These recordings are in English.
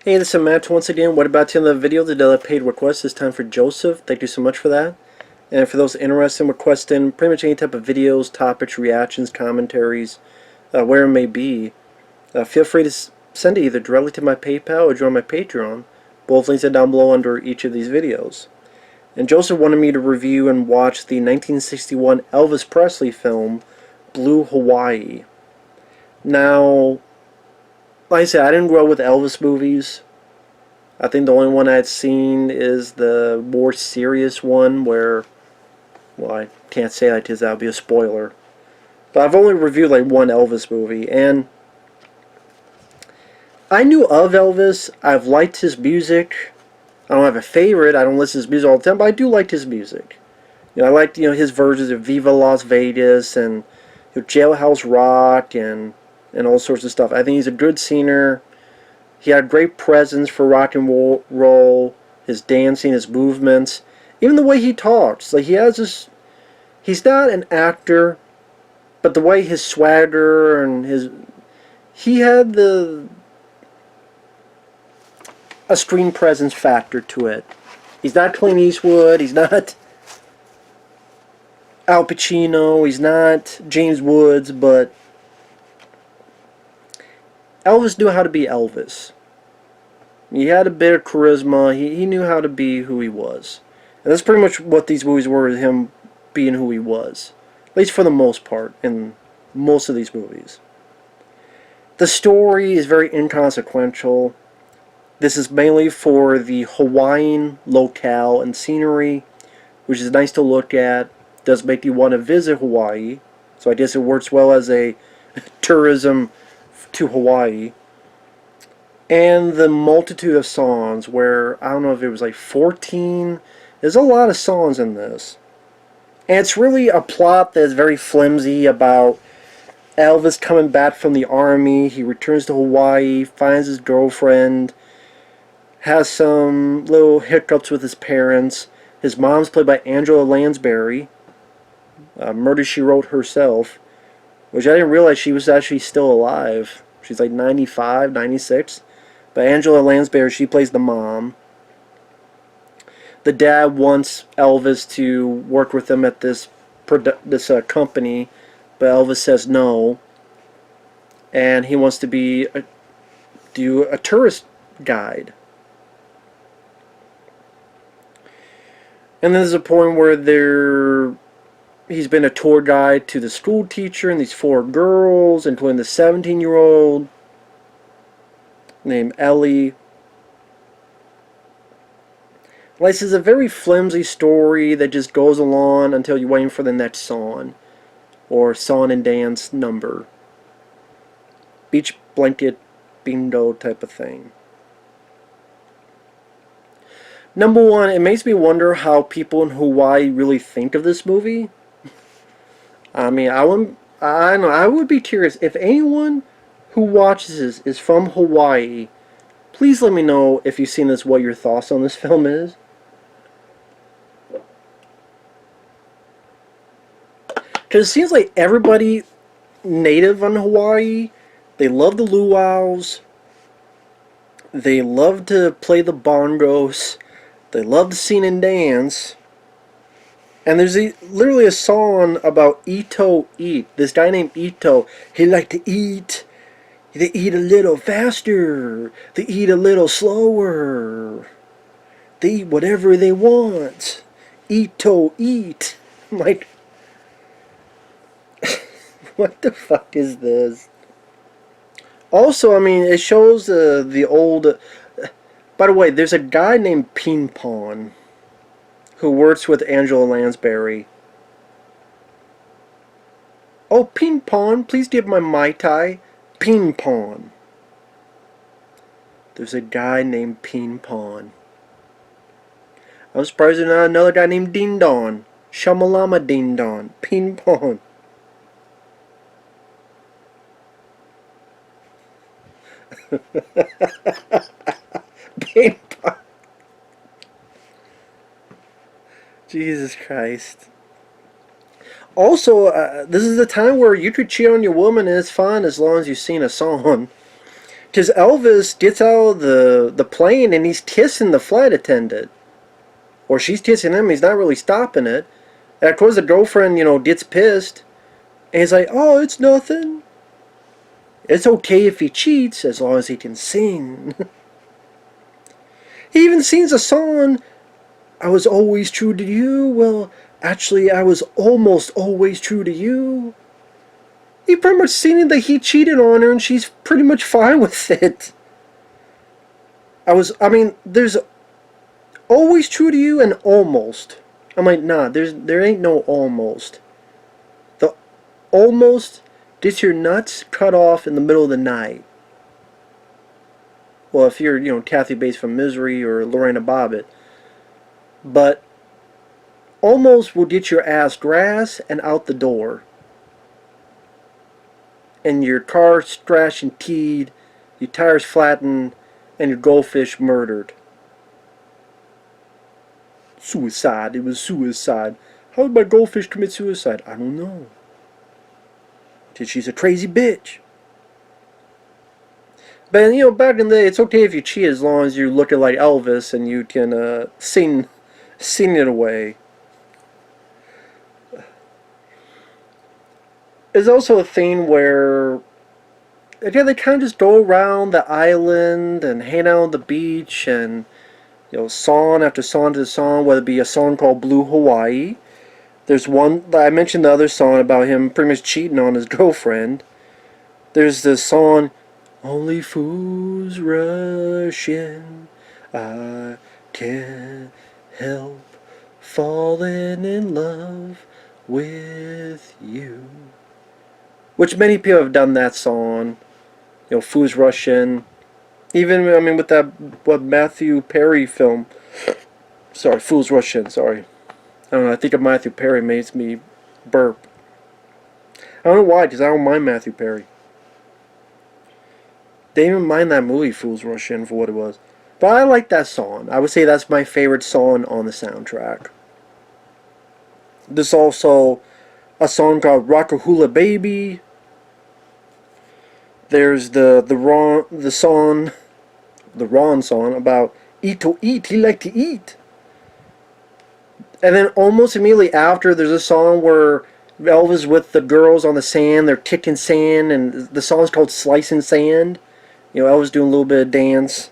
Hey, this is Matt once again. What about the end of the video? The daily paid request is time for Joseph. Thank you so much for that. And for those interested in requesting pretty much any type of videos, topics, reactions, commentaries, where it may be, feel free to send it either directly to my PayPal or join my Patreon. Both links are down below under each of these videos. And Joseph wanted me to review and watch the 1961 Elvis Presley film, Blue Hawaii. Now, like I said, I didn't grow up with Elvis movies. I think the only one I'd seen is the more serious one where, well, I can't say that because that would be a spoiler. But I've only reviewed like one Elvis movie, and I knew of Elvis. I've liked his music. I don't have a favorite. I don't listen to his music all the time, but I do like his music. I liked his versions of Viva Las Vegas and Jailhouse Rock and all sorts of stuff. I think he's a good singer. He had great presence for rock and roll, his dancing, his movements, even the way he talks. Like he has this, he's not an actor, but the way his swagger and he had a screen presence factor to it. He's not Clint Eastwood, he's not Al Pacino, he's not James Woods, but Elvis knew how to be Elvis. He had a bit of charisma. He knew how to be who he was. And that's pretty much what these movies were, him being who he was. At least for the most part, in most of these movies. The story is very inconsequential. This is mainly for the Hawaiian locale and scenery, which is nice to look at. Does make you want to visit Hawaii. So I guess it works well as a tourism to Hawaii. And the multitude of songs where, I don't know if it was like 14, there's a lot of songs in this. And it's really a plot that's very flimsy about Elvis coming back from the army. He returns to Hawaii, finds his girlfriend, has some little hiccups with his parents. His mom's played by Angela Lansbury, Murder, She Wrote herself, which I didn't realize she was actually still alive. She's like 95, 96. But Angela Lansbury, she plays the mom. The dad wants Elvis to work with him at this company, but Elvis says no. And he wants to do a tourist guide. And there's a point where he's been a tour guide to the school teacher and these 4 girls, including the 17-year-old named Ellie. This is a very flimsy story that just goes along until you're waiting for the next song, or song and dance number. Beach blanket bingo type of thing. Number one, it makes me wonder how people in Hawaii really think of this movie. I mean, I know, I would be curious if anyone who watches this is from Hawaii. Please let me know if you've seen this, what your thoughts on this film is. Because it seems like everybody native on Hawaii, they love the luau's, they love to play the bongos, they love to sing and dance. And there's literally a song about Ito Eat. This guy named Ito, he liked to eat. They eat a little faster. They eat a little slower. They eat whatever they want. Ito eat. I'm like, what the fuck is this? Also, I mean, it shows the old... By the way, there's a guy named Ping Pong who works with Angela Lansbury. Oh, Ping Pong, please give my Mai Tai. Ping Pong. There's a guy named Ping Pong. I'm surprised there's not another guy named Ding Dong. Shamalama Ding Dong. Ping Pong. Ping Pong. Jesus Christ. Also, this is the time where you could cheat on your woman and it's fine as long as you've seen a song. Because Elvis gets out of the plane and he's kissing the flight attendant. Or she's kissing him, he's not really stopping it. And of course the girlfriend, gets pissed. And he's like, oh, it's nothing. It's okay if he cheats as long as he can sing. He even sings a song, I was always true to you. Well, actually, I was almost always true to you. He pretty much singing that he cheated on her and she's pretty much fine with it. There's always true to you and almost. I'm like, nah, there ain't no almost. The almost gets your nuts cut off in the middle of the night. Well, if you're, Kathy Bates from Misery or Lorena Bobbitt. But almost will get your ass grass and out the door. And your car scratched and keyed, your tires flattened, and your goldfish murdered. Suicide. It was suicide. How did my goldfish commit suicide? I don't know. Because she's a crazy bitch. But, back in the day, it's okay if you cheat as long as you're looking like Elvis and you can sing it away. There's also a thing where, again, they kind of just go around the island and hang out on the beach and, song after song after song, whether it be a song called Blue Hawaii. There's one, I mentioned the other song about him pretty much cheating on his girlfriend. There's this song, Only Fools Rush In, I can't help falling in love with you. Which many people have done that song. Fools Rush In. Even, with that, Matthew Perry film. Sorry, Fools Rush In, sorry. I don't know, I think of Matthew Perry makes me burp. I don't know why, because I don't mind Matthew Perry. They didn't even mind that movie, Fools Rush In, for what it was. But I like that song. I would say that's my favorite song on the soundtrack. There's also a song called Rockahula Baby. There's the Ron song about eat to eat, he like to eat. And then almost immediately after, there's a song where Elvis with the girls on the sand, they're kicking sand, and the song's called Slicing Sand. Elvis doing a little bit of dance.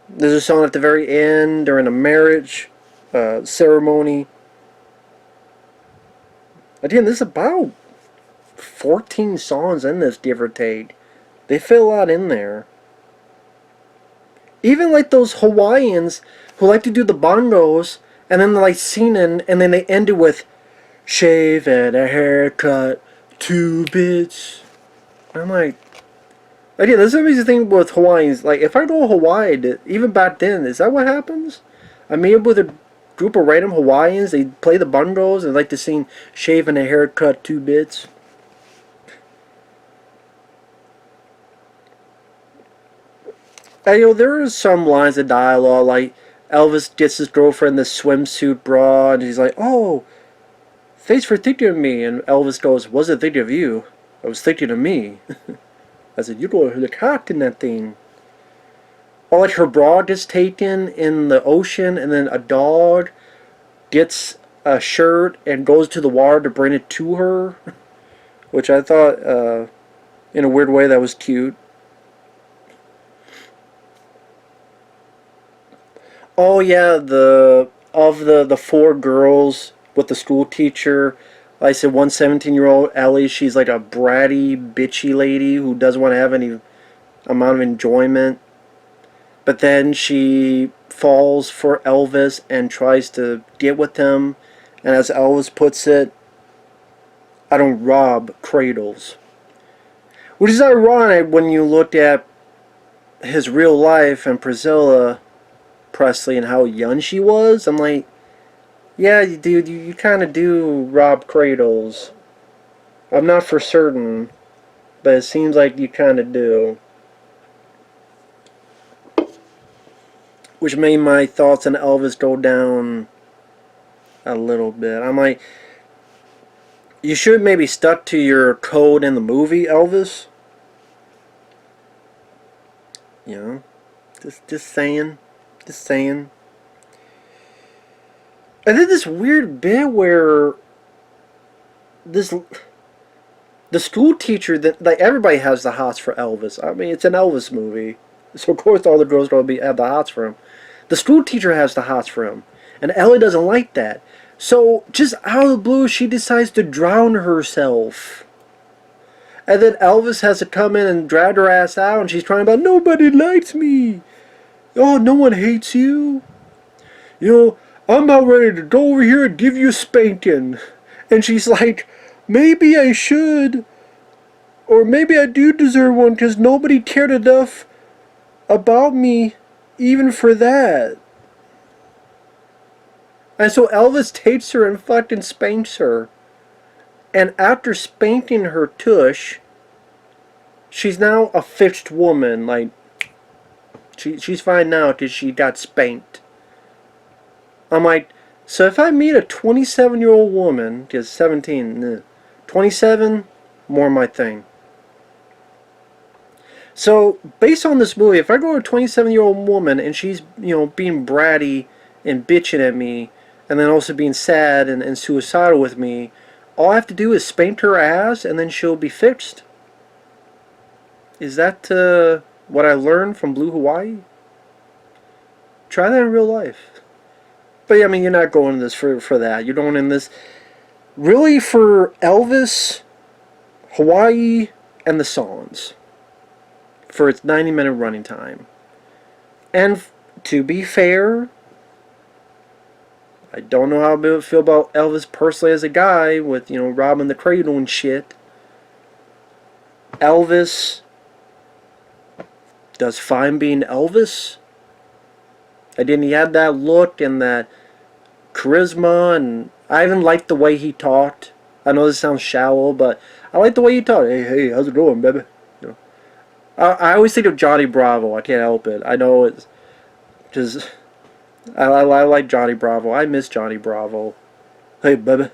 There's a song at the very end during a marriage ceremony. Again, there's about 14 songs in this, give or take. They fit a lot in there. Even like those Hawaiians who like to do the bongos, and then they're like singing, and then they end it with shave and a haircut, 2 bits. I'm like, again, this is the amazing thing with Hawaiians. Like, if I go to Hawaii, even back then, is that what happens? I meet up with a group of random Hawaiians, they play the bongos, and like to sing shave and a haircut, 2 bits. And, there are some lines of dialogue, like Elvis gets his girlfriend this swimsuit bra, and he's like, oh, thanks for thinking of me. And Elvis goes, wasn't thinking of you, I was thinking of me. I said, you're going to look hot in that thing. Or like her bra gets taken in the ocean, and then a dog gets a shirt and goes to the water to bring it to her. Which I thought, in a weird way, that was cute. Oh yeah, the 4 girls with the school teacher, like I said, one 17-year-old Ellie, she's like a bratty, bitchy lady who doesn't want to have any amount of enjoyment. But then she falls for Elvis and tries to get with him. And as Elvis puts it, I don't rob cradles. Which is ironic when you look at his real life and Priscilla Presley and how young she was. I'm like, yeah, dude, you kind of do rob cradles. I'm not for certain, but it seems like you kind of do. Which made my thoughts on Elvis go down a little bit. I'm like, you should maybe stuck to your code in the movie, Elvis. You know, just saying, just saying. And then this weird bit where this the school teacher that like everybody has the hots for Elvis. I mean, it's an Elvis movie, so of course all the girls will be have the hots for him. The school teacher has the hots for him, and Ellie doesn't like that. So just out of the blue, she decides to drown herself. And then Elvis has to come in and drag her ass out, and she's crying about nobody likes me. Oh, no one hates you. You know, I'm about ready to go over here and give you a spanking. And she's like, maybe I should. Or maybe I do deserve one because nobody cared enough about me even for that. And so Elvis takes her and fucking spanks her. And after spanking her tush, she's now a fixed woman. Like, she's fine now because she got spanked. I'm like, so if I meet a 27-year-old woman, because 17, 27, more my thing. So, based on this movie, if I go to a 27-year-old woman and she's, being bratty and bitching at me, and then also being sad and suicidal with me, all I have to do is spank her ass and then she'll be fixed. Is that what I learned from Blue Hawaii? Try that in real life. But yeah, I mean, you're not going in this for that. You're going in this really for Elvis, Hawaii, and the songs. For its 90-minute running time. And to be fair, I don't know how I feel about Elvis personally as a guy with, robbing the cradle and shit. Elvis does fine being Elvis. Again, he had that look and that charisma, and I even liked the way he talked. I know this sounds shallow, but I like the way he talked. Hey, how's it going, baby? I always think of Johnny Bravo. I can't help it. I know it's just I like Johnny Bravo. I miss Johnny Bravo. Hey, baby.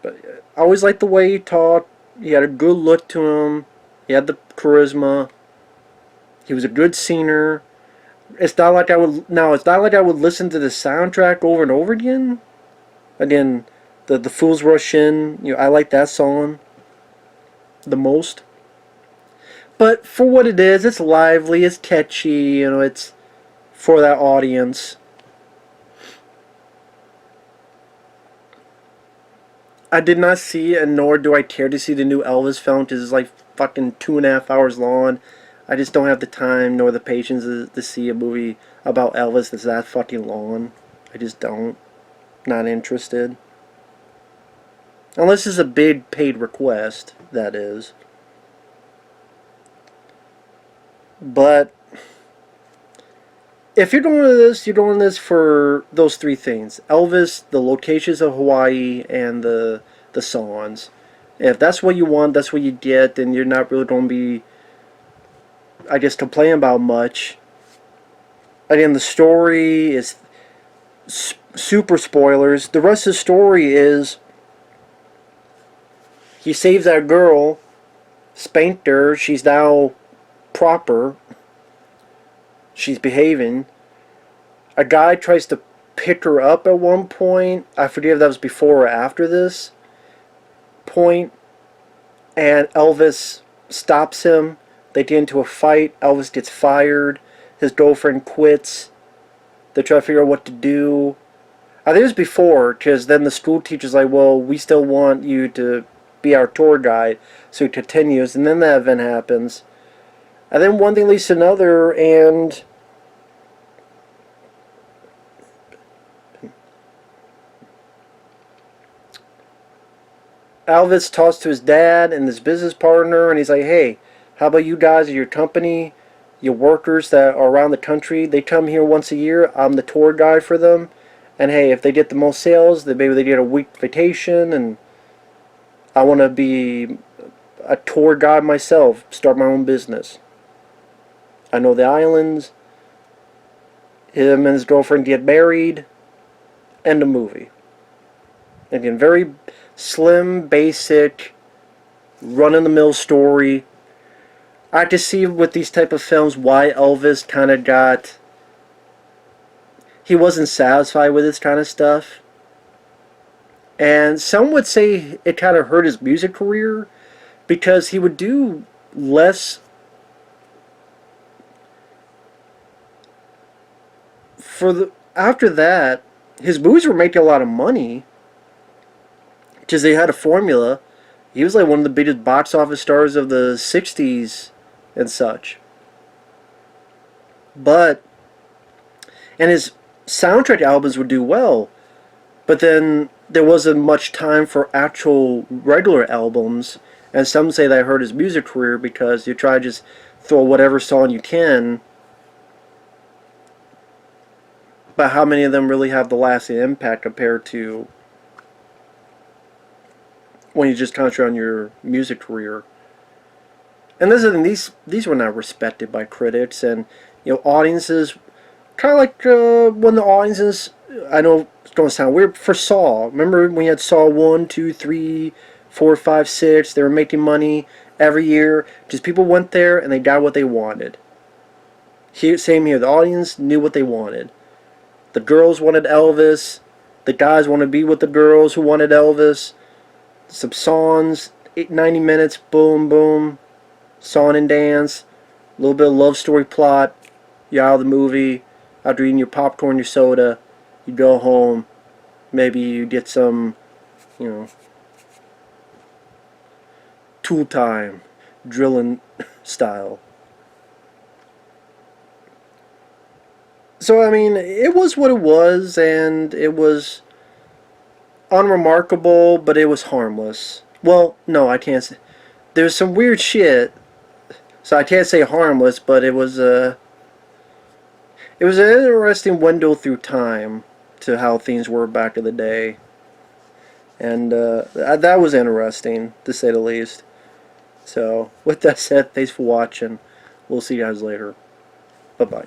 But I always liked the way he talked. He had a good look to him. He had the charisma. He was a good singer. It's not like I would listen to the soundtrack over and over again. Again, the Fools Rush In. I like that song the most. But for what it is, it's lively, it's catchy, it's for that audience. I did not see, and nor do I care to see the new Elvis film, because it's like fucking 2.5 hours long. I just don't have the time nor the patience to see a movie about Elvis that's that fucking long. I just don't. Not interested. Unless it's a big paid request, that is. But if you're doing this, you're doing this for those three things: Elvis, the locations of Hawaii, and the songs. And if that's what you want, that's what you get, then you're not really going to be, I guess, complaining about much. Again, the story is super spoilers. The rest of the story is he saves that girl, spanked her, she's now proper, she's behaving. A guy tries to pick her up at one point. I forget if that was before or after this point. And Elvis stops him. They get into a fight. Elvis gets fired. His girlfriend quits. They try to figure out what to do. I think it was before, because then the school teacher's like, well, we still want you to be our tour guide. So he continues, and then that event happens. And then one thing leads to another, and Elvis talks to his dad and his business partner, and he's like, hey, how about you guys at your company, your workers that are around the country, they come here once a year, I'm the tour guide for them, and hey, if they get the most sales, then maybe they get a week vacation, and I want to be a tour guide myself, start my own business. I know the islands. Him and his girlfriend get married. End of movie. Again, very slim, basic run-of-the-mill story. I can see with these type of films why Elvis kind of got... He wasn't satisfied with this kind of stuff. And some would say it kind of hurt his music career because he would do less for the after that. His movies were making a lot of money because they had a formula. He was like one of the biggest box office stars of the 60s and such. But and his soundtrack albums would do well, but then there wasn't much time for actual regular albums, and some say that hurt his music career because you try to just throw whatever song you can, but how many of them really have the lasting impact compared to when you just concentrate on your music career? And this is these were not respected by critics and audiences. Kind of like when the audiences, I know it's going to sound weird, for Saw. Remember when you had Saw 1, 2, 3, 4, 5, 6? They were making money every year. Just people went there and they got what they wanted. Same here. The audience knew what they wanted. The girls wanted Elvis. The guys wanted to be with the girls who wanted Elvis. Some songs, 90 minutes, boom, boom. Song and dance. A little bit of love story plot. You're out of the movie. After eating your popcorn, your soda, you go home. Maybe you get some, tool time, drilling style. So, I mean, it was what it was, and it was unremarkable, but it was harmless. Well, no, I can't say. There's some weird shit, so I can't say harmless, but it was it was an interesting window through time to how things were back in the day. And that was interesting, to say the least. So, with that said, thanks for watching. We'll see you guys later. Bye-bye.